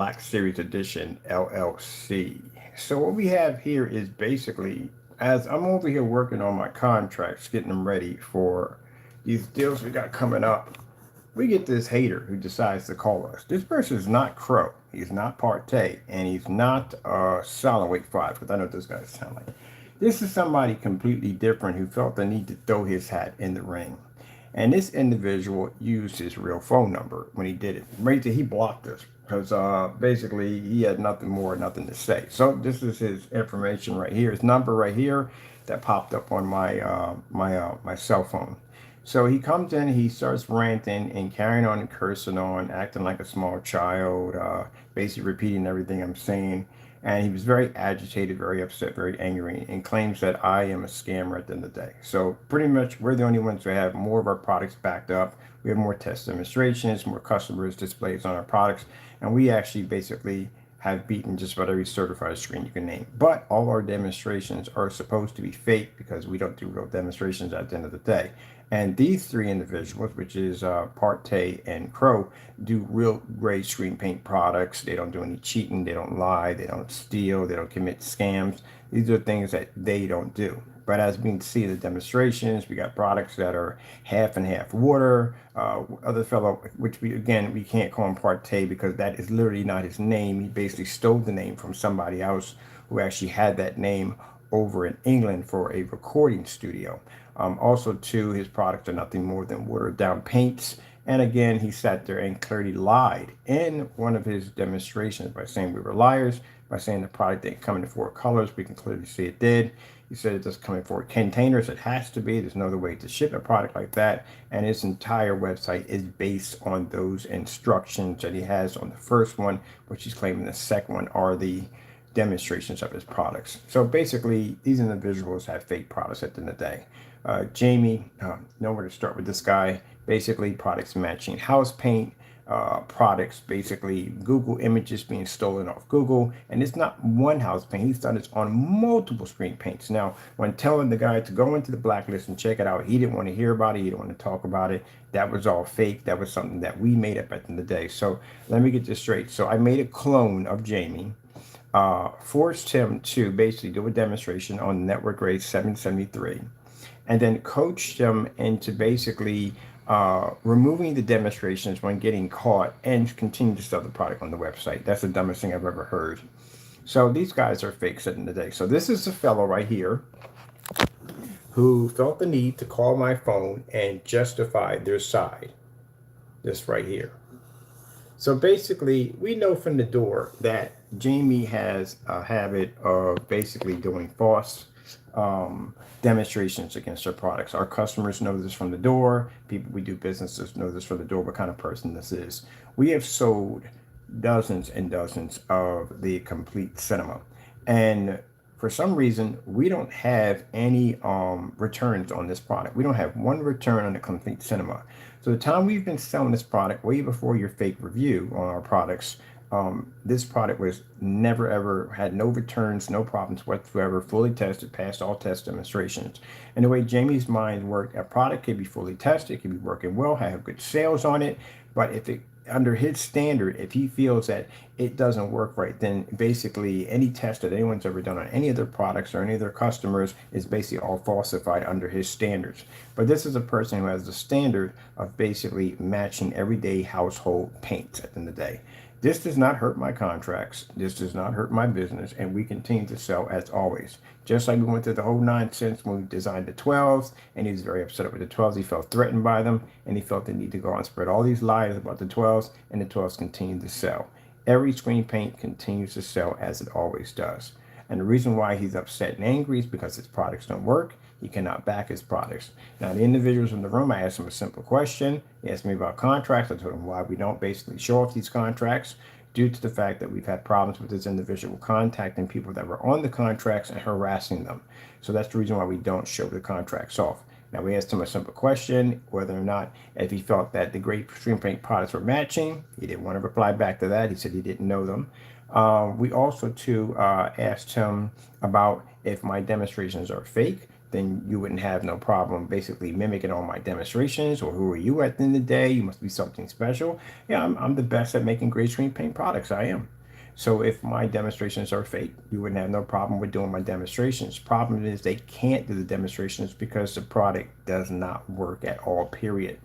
Black Series Edition LLC. So what we have here is basically, as I'm over here working on my contracts, getting them ready for these deals we got coming up, we get this hater who decides to call us. This person is not Crow. He's not Partey, and he's not Solid Weight 5, because I know what those guys sound like. This is somebody completely different who felt the need to throw his hat in the ring. And this individual used his real phone number when he did it. He blocked us because basically he had nothing more, nothing to say. So this is his information right here, his number right here that popped up on my cell phone. So he comes in, he starts ranting and carrying on and cursing on, acting like a small child, basically repeating everything I'm saying. And he was very agitated, very upset, very angry, and claims that I am a scammer at the end of the day. So pretty much we're the only ones who have more of our products backed up. We have more test demonstrations, more customers displays on our products, and we actually basically have beaten just about every certified screen you can name. But all our demonstrations are supposed to be fake because we don't do real demonstrations at the end of the day. And these three individuals, which is Partey and Crow, do real gray screen paint products. They don't do any cheating. They don't lie. They don't steal. They don't commit scams. These are things that they don't do. But as we can see in the demonstrations, we got products that are half and half water. Other fellow, which we can't call him Partey because that is literally not his name. He basically stole the name from somebody else who actually had that name over in England for a recording studio. Also, too, his products are nothing more than watered down paints. And again, he sat there and clearly lied in one of his demonstrations by saying we were liars, by saying the product didn't come in 4 colors. We can clearly see it did. He said it doesn't come in 4 containers. It has to be. There's no other way to ship a product like that. And his entire website is based on those instructions that he has on the first one, which he's claiming the second one are the demonstrations of his products. So basically, these individuals have fake products at the end of the day. Jamie, nowhere to start with this guy. Basically, products matching house paint, products, basically Google images being stolen off Google. And it's not one house paint. He's done this on multiple screen paints. Now, when telling the guy to go into the blacklist and check it out, he didn't want to hear about it. He didn't want to talk about it. That was all fake. That was something that we made up at the end of the day. So let me get this straight. So I made a clone of Jamie, forced him to basically do a demonstration on network grade 773, and then coached him into basically removing the demonstrations when getting caught and continue to sell the product on the website. That's the dumbest thing I've ever heard. So these guys are fakes at the end of the day. So this is the fellow right here who felt the need to call my phone and justify their side. This right here. So basically, we know from the door that Jamie has a habit of basically doing false demonstrations against our products. Our customers know this from the door. People we do businesses know this from the door, what kind of person this is. We have sold dozens and dozens of the complete cinema. And for some reason, we don't have any returns on this product. We don't have one return on the complete cinema. So the time we've been selling this product, way before your fake review on our products, this product was never ever had no returns, no problems whatsoever, fully tested, passed all test demonstrations. And the way Jamie's mind worked, a product could be fully tested, could be working well, have good sales on it, but if it under his standard, if he feels that it doesn't work right, then basically any test that anyone's ever done on any of their products or any of their customers is basically all falsified under his standards. But this is a person who has the standard of basically matching everyday household paints at the end of the day. This does not hurt my contracts. This does not hurt my business, and we continue to sell as always. Just like we went through the whole nonsense when we designed the 12s, and he was very upset with the 12s. He felt threatened by them, and he felt the need to go out and spread all these lies about the 12s, and the 12s continue to sell. Every screen paint continues to sell as it always does. And the reason why he's upset and angry is because his products don't work. He cannot back his products. Now, the individuals in the room, I asked him a simple question. He asked me about contracts. I told him why we don't basically show off these contracts due to the fact that we've had problems with this individual contacting people that were on the contracts and harassing them. So that's the reason why we don't show the contracts off. Now, we asked him a simple question, whether or not if he felt that the great screen paint products were matching. He didn't want to reply back to that. He said he didn't know them. We also, too, asked him about if my demonstrations are fake. then you wouldn't have no problem basically mimicking all my demonstrations. Or who are you at the end of the day? You must be something special. Yeah, I'm the best at making gray screen paint products. I am. So if my demonstrations are fake, you wouldn't have no problem with doing my demonstrations. Problem is they can't do the demonstrations because the product does not work at all, period.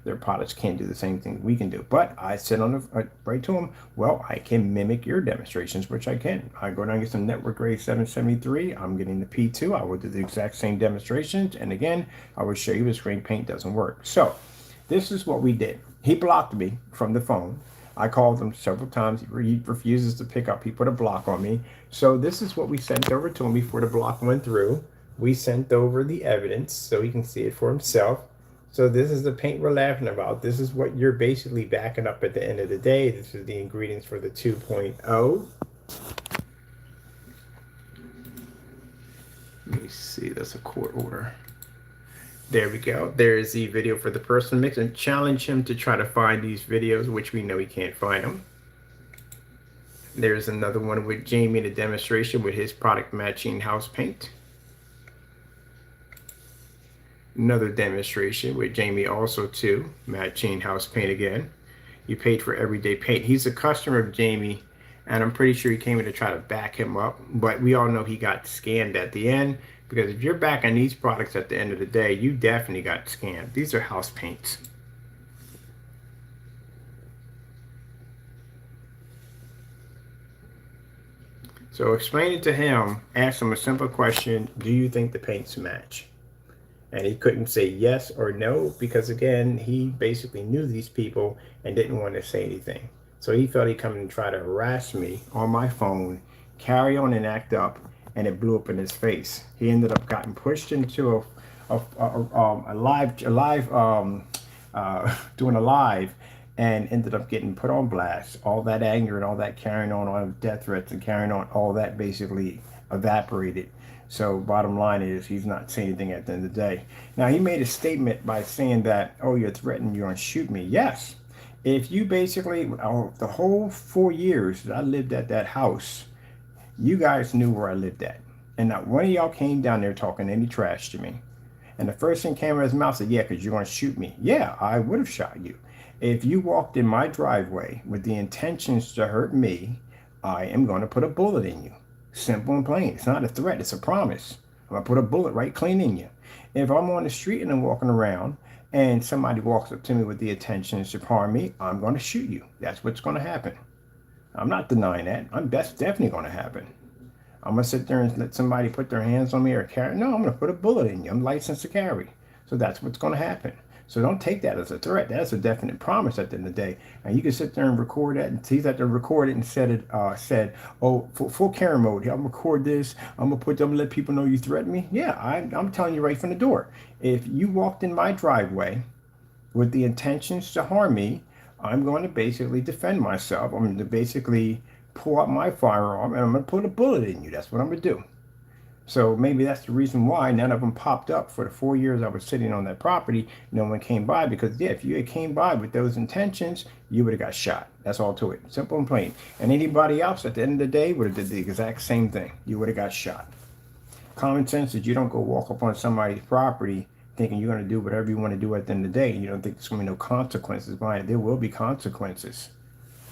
Their products can't do the same thing we can do. But I said on the right to them, well, I can mimic your demonstrations, which I can. I go down and get some network grade 773. I'm getting the P2. I will do the exact same demonstrations. And again, I will show you the screen paint doesn't work. So this is what we did. He blocked me from the phone. I called him several times. He refuses to pick up. He put a block on me. So this is what we sent over to him before the block went through. We sent over the evidence so he can see it for himself. So this is the paint we're laughing about. This is what you're basically backing up at the end of the day. This is the ingredients for the 2.0. Let me see, that's a court order. There we go. There's the video for the person mix, and challenge him to try to find these videos, which we know he can't find them. There's another one with Jamie in a demonstration with his product matching house paint. Another demonstration with Jamie also too, matching house paint again. You paid for everyday paint. He's a customer of Jamie, and I'm pretty sure he came in to try to back him up, but we all know he got scammed at the end, because if you're backing these products at the end of the day, you definitely got scammed. These are house paints. So explain it to him, ask him a simple question, do you think the paints match? And he couldn't say yes or no, because again, he basically knew these people and didn't want to say anything. So he felt he'd come and try to harass me on my phone, carry on and act up, and it blew up in his face. He ended up getting pushed into doing a live, and ended up getting put on blast. All that anger and all that carrying on, all death threats and carrying on, all that basically evaporated. So bottom line is he's not saying anything at the end of the day. Now he made a statement by saying that, oh, you're threatening, you're going to shoot me. Yes. If you basically, the whole 4 years that I lived at that house, you guys knew where I lived at. And not one of y'all came down there talking any trash to me. And the first thing came out of his mouth said, yeah, because you're going to shoot me. Yeah, I would have shot you. If you walked in my driveway with the intentions to hurt me, I am going to put a bullet in you. Simple and plain. It's not a threat. It's a promise. I'm going to put a bullet right clean in you. If I'm on the street and I'm walking around and somebody walks up to me with the intentions to harm me, I'm going to shoot you. That's what's going to happen. I'm not denying that. That's definitely going to happen. I'm going to sit there and let somebody put their hands on me or carry. No, I'm going to put a bullet in you. I'm licensed to carry. So that's what's going to happen. So don't take that as a threat. That's a definite promise at the end of the day. And you can sit there and record that. And he's at to record it and said, oh, full camera mode. I'm record this. I'm gonna let people know you threatened me. Yeah, I'm telling you right from the door. If you walked in my driveway with the intentions to harm me, I'm going to basically defend myself. I'm going to basically pull out my firearm and I'm going to put a bullet in you. That's what I'm going to do. So maybe that's the reason why none of them popped up for the 4 years I was sitting on that property. No one came by, because yeah, if you had came by with those intentions, you would have got shot. That's all to it. Simple and plain. And anybody else at the end of the day would have did the exact same thing. You would have got shot. Common sense is you don't go walk up on somebody's property thinking you're going to do whatever you want to do at the end of the day. You don't think there's going to be no consequences behind it. There will be consequences.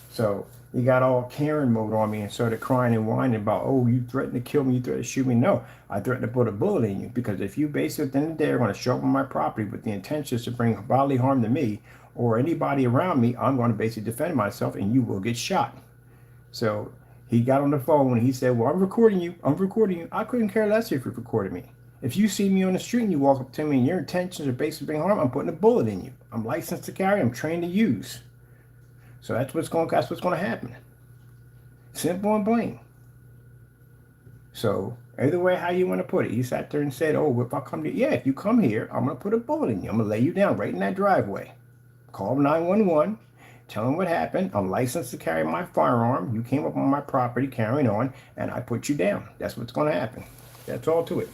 So you got all Karen mode on me and started crying and whining about, oh, you threatened to kill me, you threatened to shoot me. No, I threatened to put a bullet in you, because if you basically at the end of the day are going to show up on my property with the intentions to bring bodily harm to me or anybody around me, I'm going to basically defend myself and you will get shot. So he got on the phone and he said, well, I'm recording you. I'm recording you. I couldn't care less if you recorded me. If you see me on the street and you walk up to me and your intentions are basically bring harm, I'm putting a bullet in you. I'm licensed to carry. I'm trained to use. So that's what's going to happen. Simple and plain. So either way, how you want to put it. He sat there and said, oh, if I come to, yeah, if you come here, I'm going to put a bullet in you. I'm going to lay you down right in that driveway. Call 911. Tell them what happened. I'm licensed to carry my firearm. You came up on my property carrying on, and I put you down. That's what's going to happen. That's all to it.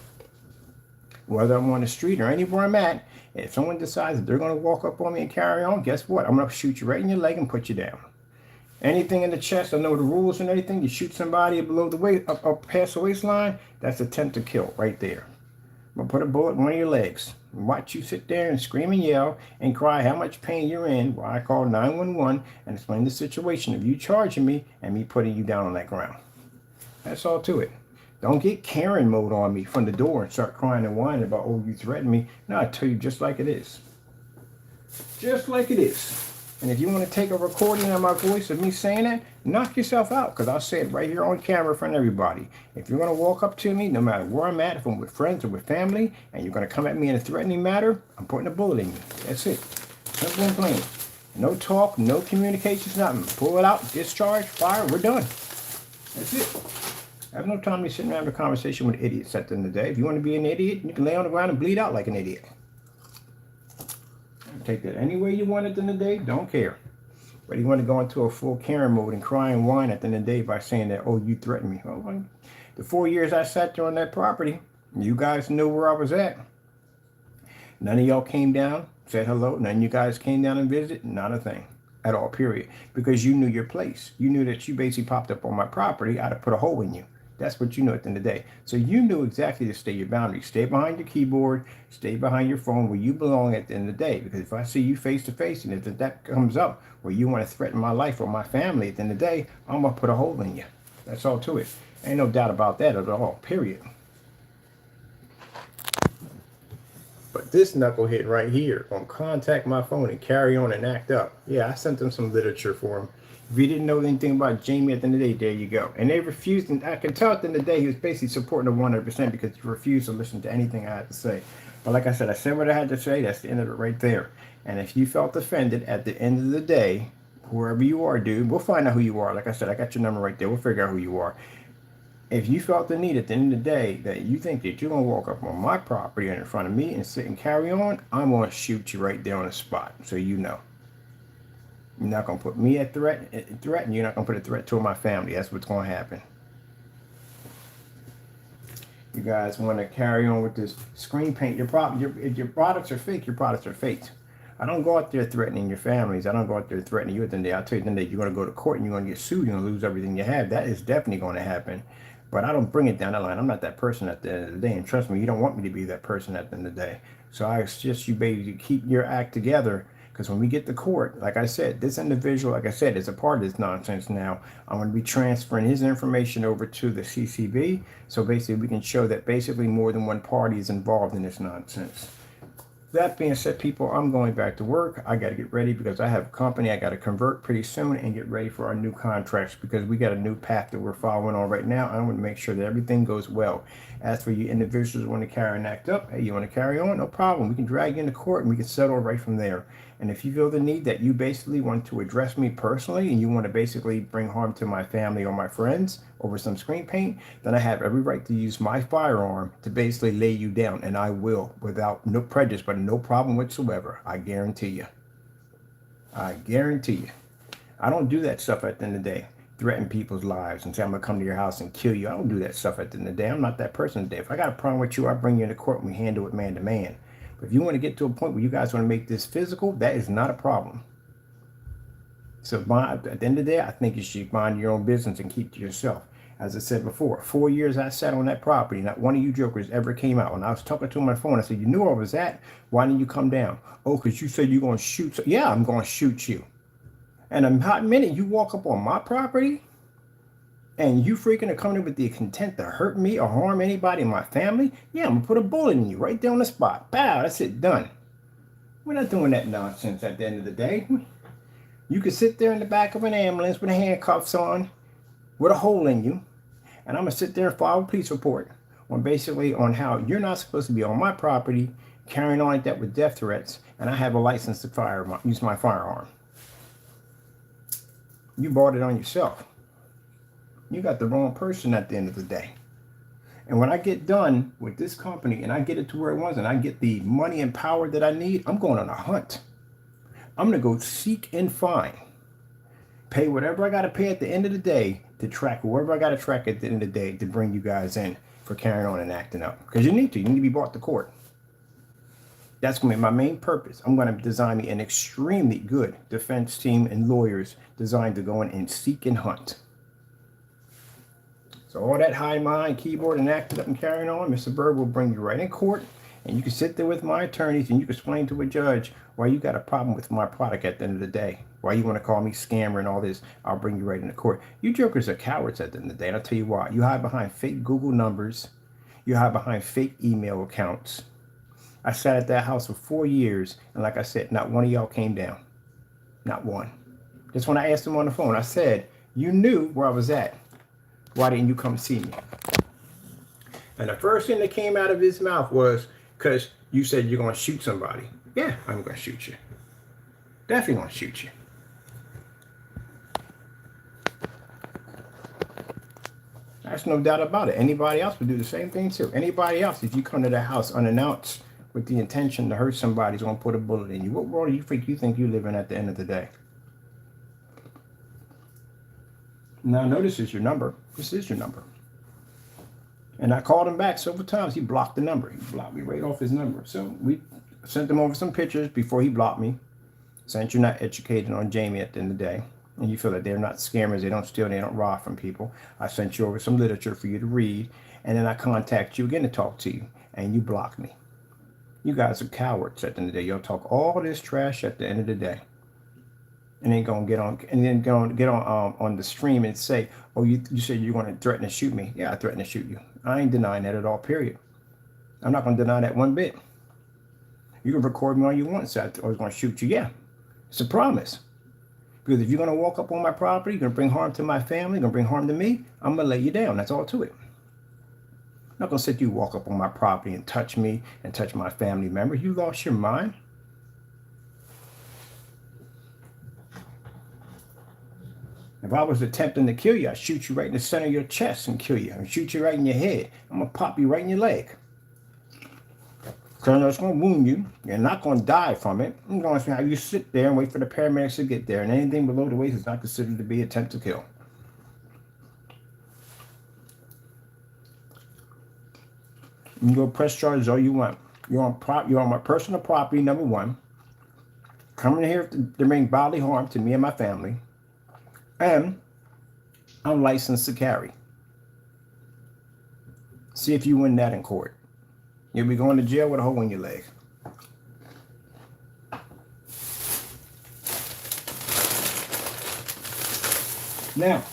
Whether I'm on the street or anywhere I'm at, if someone decides that they're going to walk up on me and carry on, guess what? I'm going to shoot you right in your leg and put you down. Anything in the chest, I know the rules and everything. You shoot somebody below the waist, up past the waistline, that's attempt to kill right there. I'm gonna put a bullet in one of your legs and watch you sit there and scream and yell and cry how much pain you're in while I call 911 and explain the situation of you charging me and me putting you down on that ground. That's all to it. Don't get Karen mode on me from the door and start crying and whining about, oh, you threatened me. No, I tell you just like it is. Just like it is. And if you want to take a recording of my voice of me saying that, knock yourself out, because I'll say it right here on camera in front of everybody. If you're going to walk up to me, no matter where I'm at, if I'm with friends or with family, and you're going to come at me in a threatening manner, I'm putting a bullet in you. That's it. Simple and plain. No talk, no communications, nothing. Pull it out, discharge, fire, we're done. That's it. I have no time to be sitting around having a conversation with idiots at the end of the day. If you want to be an idiot, you can lay on the ground and bleed out like an idiot. Take that any way you want at the end of the day, don't care. But you want to go into a full Karen mode and cry and whine at the end of the day by saying that, oh, you threatened me. Well, the 4 years I sat there on that property, you guys knew where I was at. None of y'all came down, said hello. None of you guys came down and visited. Not a thing at all, period. Because you knew your place. You knew that you basically popped up on my property. I'd have put a hole in you. That's what you knew at the end of the day. So you knew exactly to stay your boundaries. Stay behind your keyboard. Stay behind your phone where you belong at the end of the day. Because if I see you face to face and if that comes up where you want to threaten my life or my family at the end of the day, I'm going to put a hole in you. That's all to it. Ain't no doubt about that at all, period. But this knucklehead right here gonna contact my phone and carry on and act up. Yeah, I sent them some literature for him. If you didn't know anything about Jamie at the end of the day, there you go. And they refused, and I could tell at the end of the day he was basically supporting them 100% because he refused to listen to anything I had to say. But like I said what I had to say. That's the end of it right there. And if you felt offended at the end of the day, whoever you are, dude, we'll find out who you are. Like I said, I got your number right there. We'll figure out who you are. If you felt the need at the end of the day that you think that you're going to walk up on my property in front of me and sit and carry on, I'm going to shoot you right there on the spot, so you know. You're not going to put me at threat, and you're not going to put a threat to my family. That's what's going to happen. You guys want to carry on with this screen paint. Your products are fake. Your products are faked. I don't go out there threatening your families. I don't go out there threatening you at the end of the day. I'll tell you at the end of the day, you're going to go to court and you're going to get sued. You're going to lose everything you have. That is definitely going to happen. But I don't bring it down the line. I'm not that person at the end of the day. And trust me, you don't want me to be that person at the end of the day. So I suggest you, baby, to keep your act together. Because when we get to court, like I said, this individual, like I said, is a part of this nonsense now. I'm going to be transferring his information over to the CCB. So basically, we can show that basically more than one party is involved in this nonsense. That being said, people, I'm going back to work. I got to get ready because I have a company I got to convert pretty soon and get ready for our new contracts because we got a new path that we're following on right now. I want to make sure that everything goes well. As for you individuals who want to carry and act up, hey, you want to carry on? No problem. We can drag you into court and we can settle right from there. And if you feel the need that you basically want to address me personally and you want to basically bring harm to my family or my friends over some screen paint, then I have every right to use my firearm to basically lay you down. And I will without no prejudice, but no problem whatsoever. I guarantee you. I guarantee you. I don't do that stuff at the end of the day. Threaten people's lives and say I'm going to come to your house and kill you. I don't do that stuff at the end of the day. I'm not that person today. If I got a problem with you, I bring you into court and we handle it man to man. But if you want to get to a point where you guys want to make this physical, that is not a problem. So at the end of the day, I think you should mind your own business and keep to yourself. As I said before, 4 years I sat on that property. Not one of you jokers ever came out. When I was talking to him on the phone, I said, you knew where I was at. Why didn't you come down? Oh, because you said you're going to shoot. So, yeah, I'm going to shoot you. And a hot minute, you walk up on my property and you freaking are coming in with the intent to hurt me or harm anybody in my family, yeah, I'm going to put a bullet in you right there on the spot. Pow, that's it, done. We're not doing that nonsense at the end of the day. You could sit there in the back of an ambulance with handcuffs on, with a hole in you, and I'm going to sit there and file a police report on how you're not supposed to be on my property carrying on like that with death threats, and I have a license to use my firearm. You bought it on yourself. You got the wrong person at the end of the day. And when I get done with this company and I get it to where it was and I get the money and power that I need, I'm going on a hunt. I'm going to go seek and find. Pay whatever I got to pay at the end of the day to track whoever I got to track at the end of the day to bring you guys in for carrying on and acting up. Because you need to. You need to be brought to court. That's going to be my main purpose. I'm going to design me an extremely good defense team and lawyers designed to go in and seek and hunt. So all that high mind, keyboard, and acting up and carrying on, Mr. Bird will bring you right in court, and you can sit there with my attorneys and you can explain to a judge why you got a problem with my product at the end of the day. Why you want to call me scammer and all this. I'll bring you right into court. You jokers are cowards at the end of the day, and I'll tell you why. You hide behind fake Google numbers. You hide behind fake email accounts. I sat at that house for 4 years, and like I said, not one of y'all came down. Not one. Just when I asked him on the phone, I said, you knew where I was at. Why didn't you come see me? And the first thing that came out of his mouth was, because you said you're going to shoot somebody. Yeah, I'm going to shoot you. Definitely going to shoot you. There's no doubt about it. Anybody else would do the same thing too. Anybody else, if you come to the house unannounced with the intention to hurt somebody, is going to put a bullet in you. What world do you think you live in at the end of the day? Now, no, this is your number. This is your number. And I called him back several times. He blocked the number. He blocked me right off his number. So we sent him over some pictures before he blocked me. Since you're not educated on Jamie at the end of the day, and you feel that they're not scammers, they don't steal, they don't rob from people, I sent you over some literature for you to read, and then I contact you again to talk to you, and you block me. You guys are cowards at the end of the day. You'll talk all this trash at the end of the day, and then go and get on, and then go and get on the stream and say, oh, you said you're going to threaten to shoot me. Yeah, I threatened to shoot you. I ain't denying that at all, period. I'm not going to deny that one bit. You can record me all you want, so I was going to shoot you. Yeah, it's a promise. Because if you're going to walk up on my property, you're going to bring harm to my family, you're going to bring harm to me, I'm going to lay you down. That's all to it. I'm not going to sit you walk up on my property and touch me and touch my family members. You lost your mind. If I was attempting to kill you, I'd shoot you right in the center of your chest and kill you. I'd shoot you right in your head. I'm going to pop you right in your leg. Because it's going to wound you. You're not going to die from it. I'm going to have you sit there and wait for the paramedics to get there. And anything below the waist is not considered to be an attempt to kill. You can go press charges all you want. You're on my personal property, number one. Coming here to bring bodily harm to me and my family. And I'm licensed to carry. See if you win that in court. You'll be going to jail with a hole in your leg. Now,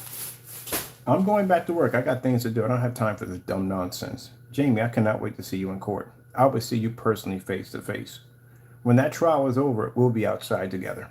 I'm going back to work. I got things to do. I don't have time for this dumb nonsense. Jamie, I cannot wait to see you in court. I will see you personally face to face. When that trial is over, we'll be outside together.